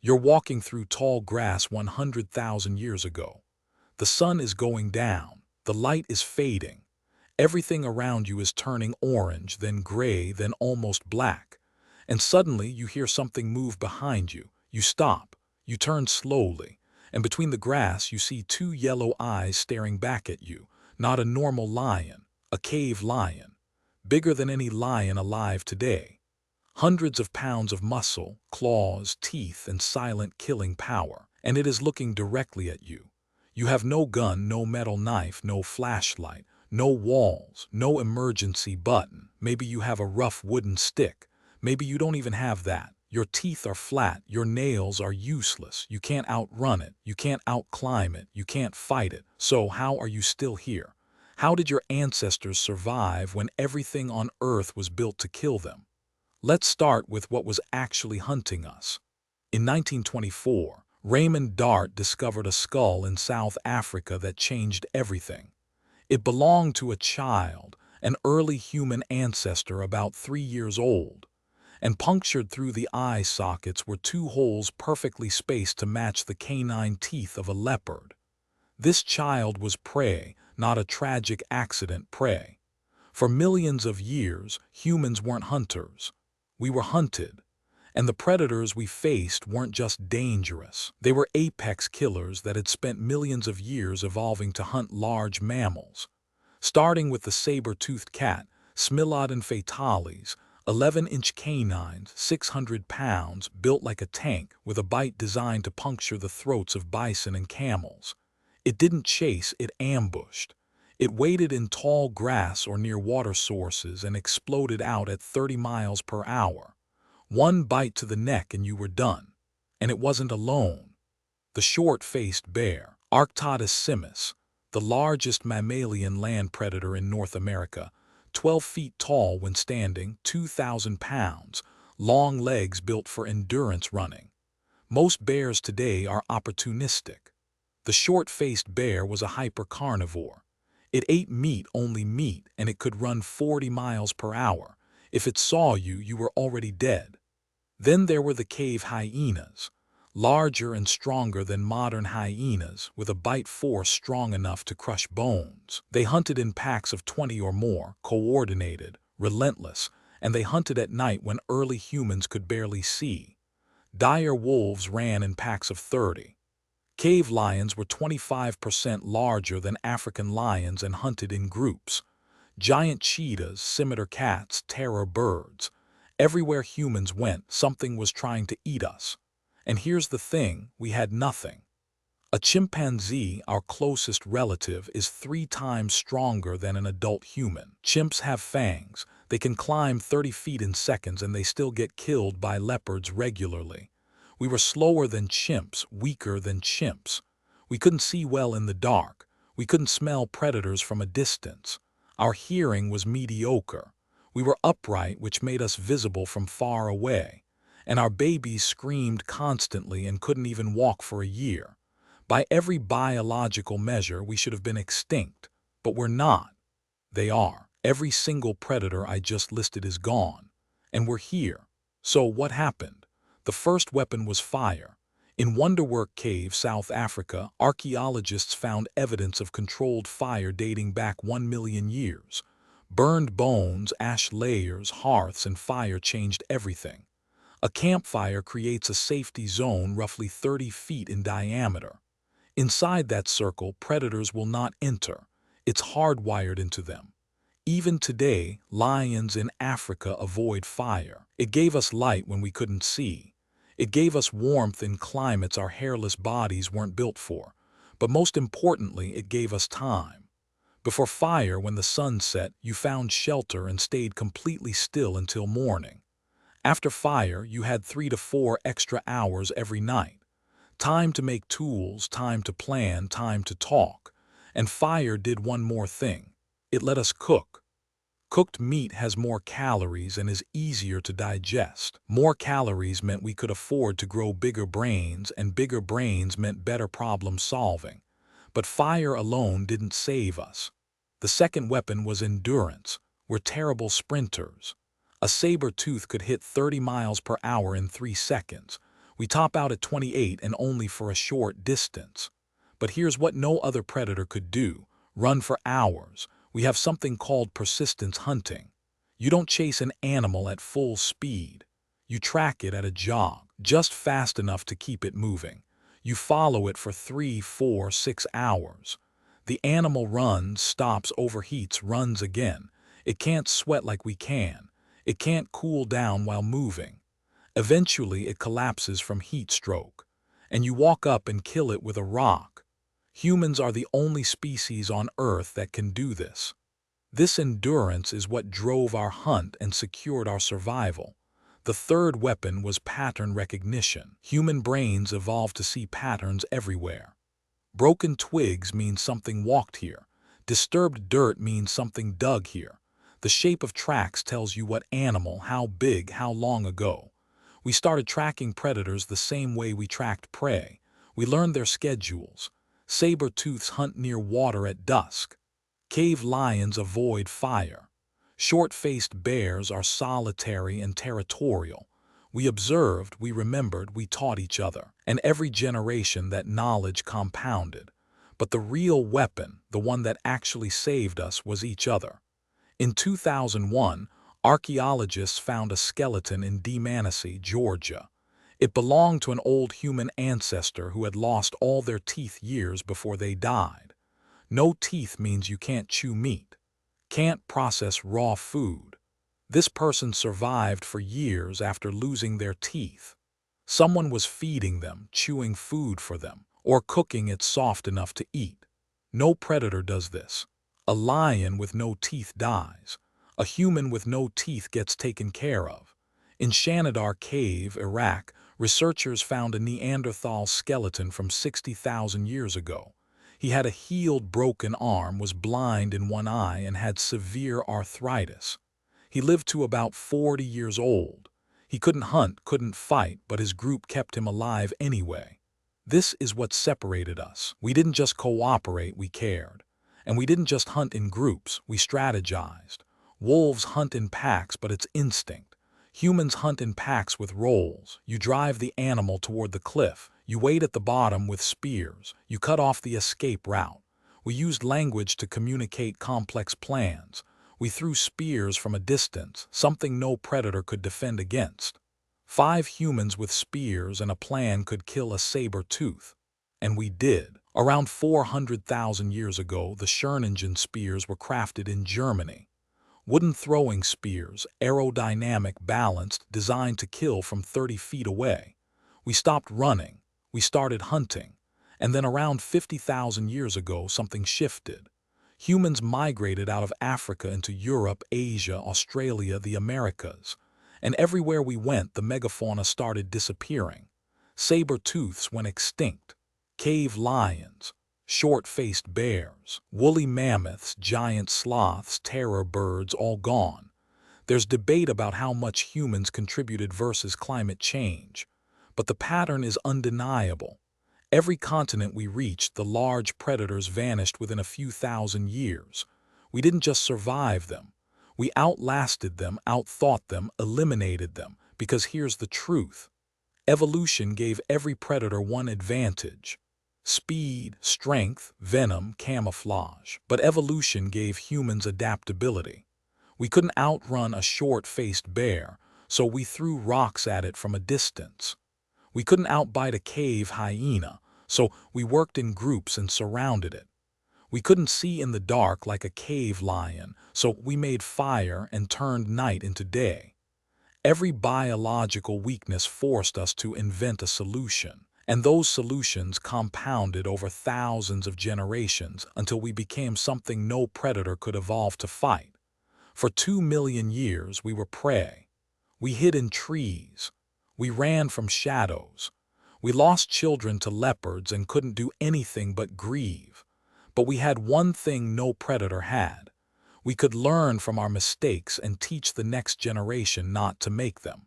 You're walking through tall grass 100,000 years ago. The sun is going down. The light is fading. Everything around you is turning orange, then gray, then almost black. And suddenly you hear something move behind you. You stop. You turn slowly. And between the grass you see two yellow eyes staring back at you. Not a normal lion, a cave lion. Bigger than any lion alive today. Hundreds of pounds of muscle, claws, teeth, and silent killing power. And it is looking directly at you. You have no gun, no metal knife, no flashlight, no walls, no emergency button. Maybe you have a rough wooden stick. Maybe you don't even have that. Your teeth are flat, your nails are useless. You can't outrun it, you can't outclimb it, you can't fight it. So how are you still here? How did your ancestors survive when everything on Earth was built to kill them? Let's start with what was actually hunting us. In 1924, Raymond Dart discovered a skull in South Africa that changed everything. It belonged to a child, an early human ancestor about 3 years old, and punctured through the eye sockets were two holes perfectly spaced to match the canine teeth of a leopard. This child was prey, not a tragic accident prey. For millions of years, humans weren't hunters. We were hunted. And the predators we faced weren't just dangerous. They were apex killers that had spent millions of years evolving to hunt large mammals. Starting with the saber-toothed cat, Smilodon fatalis, 11-inch canines, 600 pounds, built like a tank, with a bite designed to puncture the throats of bison and camels. It didn't chase, it ambushed. It waited in tall grass or near water sources and exploded out at 30 miles per hour. One bite to the neck and you were done. And it wasn't alone. The short-faced bear, Arctodus simus, the largest mammalian land predator in North America, 12 feet tall when standing, 2,000 pounds, long legs built for endurance running. Most bears today are opportunistic. The short-faced bear was a hypercarnivore. It ate meat, only meat, and it could run 40 miles per hour. If it saw you, you were already dead. Then there were the cave hyenas, larger and stronger than modern hyenas, with a bite force strong enough to crush bones. They hunted in packs of 20 or more, coordinated, relentless, and they hunted at night when early humans could barely see. Dire wolves ran in packs of 30. Cave lions were 25% larger than African lions and hunted in groups. Giant cheetahs, scimitar cats, terror birds. Everywhere humans went, something was trying to eat us. And here's the thing, we had nothing. A chimpanzee, our closest relative, is 3 times stronger than an adult human. Chimps have fangs. They can climb 30 feet in seconds and they still get killed by leopards regularly. We were slower than chimps, weaker than chimps. We couldn't see well in the dark. We couldn't smell predators from a distance. Our hearing was mediocre. We were upright, which made us visible from far away. And our babies screamed constantly and couldn't even walk for a year. By every biological measure, we should have been extinct. But we're not. They are. Every single predator I just listed is gone. And we're here. So what happened? The first weapon was fire. In Wonderwork Cave, South Africa, archaeologists found evidence of controlled fire dating back 1 million years. Burned bones, ash layers, hearths, and fire changed everything. A campfire creates a safety zone roughly 30 feet in diameter. Inside that circle, predators will not enter. It's hardwired into them. Even today, lions in Africa avoid fire. It gave us light when we couldn't see. It gave us warmth in climates our hairless bodies weren't built for. But most importantly, it gave us time. Before fire, when the sun set, you found shelter and stayed completely still until morning. After fire, you had 3 to 4 extra hours every night. Time to make tools, time to plan, time to talk. And fire did one more thing. It let us cook. Cooked meat has more calories and is easier to digest. More calories meant we could afford to grow bigger brains, and bigger brains meant better problem solving. But fire alone didn't save us. The second weapon was endurance. We're terrible sprinters. A saber-tooth could hit 30 miles per hour in 3 seconds. We top out at 28 and only for a short distance. But here's what no other predator could do: run for hours. We have something called persistence hunting. You don't chase an animal at full speed. You track it at a jog, just fast enough to keep it moving. You follow it for 3, 4, 6 hours. The animal runs, stops, overheats, runs again. It can't sweat like we can. It can't cool down while moving. Eventually, it collapses from heat stroke. And you walk up and kill it with a rock. Humans are the only species on Earth that can do this. This endurance is what drove our hunt and secured our survival. The third weapon was pattern recognition. Human brains evolved to see patterns everywhere. Broken twigs mean something walked here. Disturbed dirt means something dug here. The shape of tracks tells you what animal, how big, how long ago. We started tracking predators the same way we tracked prey. We learned their schedules. Saber-tooths hunt near water at dusk. Cave lions avoid fire. Short-faced bears are solitary and territorial. We observed, we remembered, we taught each other. And every generation that knowledge compounded. But the real weapon, the one that actually saved us, was each other. In 2001, archaeologists found a skeleton in Dmanisi, Georgia. It belonged to an old human ancestor who had lost all their teeth years before they died. No teeth means you can't chew meat, can't process raw food. This person survived for years after losing their teeth. Someone was feeding them, chewing food for them, or cooking it soft enough to eat. No predator does this. A lion with no teeth dies. A human with no teeth gets taken care of. In Shanidar Cave, Iraq, researchers found a Neanderthal skeleton from 60,000 years ago. He had a healed broken arm, was blind in one eye, and had severe arthritis. He lived to about 40 years old. He couldn't hunt, couldn't fight, but his group kept him alive anyway. This is what separated us. We didn't just cooperate, we cared. And we didn't just hunt in groups, we strategized. Wolves hunt in packs, but it's instinct. Humans hunt in packs with roles. You drive the animal toward the cliff. You wait at the bottom with spears. You cut off the escape route. We used language to communicate complex plans. We threw spears from a distance, something no predator could defend against. 5 humans with spears and a plan could kill a saber-tooth. And we did. Around 400,000 years ago, the Schurningen spears were crafted in Germany. Wooden throwing spears, aerodynamic, balanced, designed to kill from 30 feet away. We stopped running. We started hunting. And then around 50,000 years ago, something shifted. Humans migrated out of Africa into Europe, Asia, Australia, the Americas. And everywhere we went, the megafauna started disappearing. Saber-tooths went extinct. Cave lions, short-faced bears, woolly mammoths, giant sloths, terror birds, all gone. There's debate about how much humans contributed versus climate change. But the pattern is undeniable. Every continent we reached, the large predators vanished within a few thousand years. We didn't just survive them. We outlasted them, outthought them, eliminated them. Because here's the truth. Evolution gave every predator one advantage: speed, strength, venom, camouflage. But evolution gave humans adaptability. We couldn't outrun a short-faced bear, so we threw rocks at it from a distance. We couldn't outbite a cave hyena, so we worked in groups and surrounded it. We couldn't see in the dark like a cave lion, so we made fire and turned night into day. Every biological weakness forced us to invent a solution, and those solutions compounded over thousands of generations until we became something no predator could evolve to fight. For 2 million years we were prey. We hid in trees. We ran from shadows. We lost children to leopards and couldn't do anything but grieve. But we had one thing no predator had. We could learn from our mistakes and teach the next generation not to make them.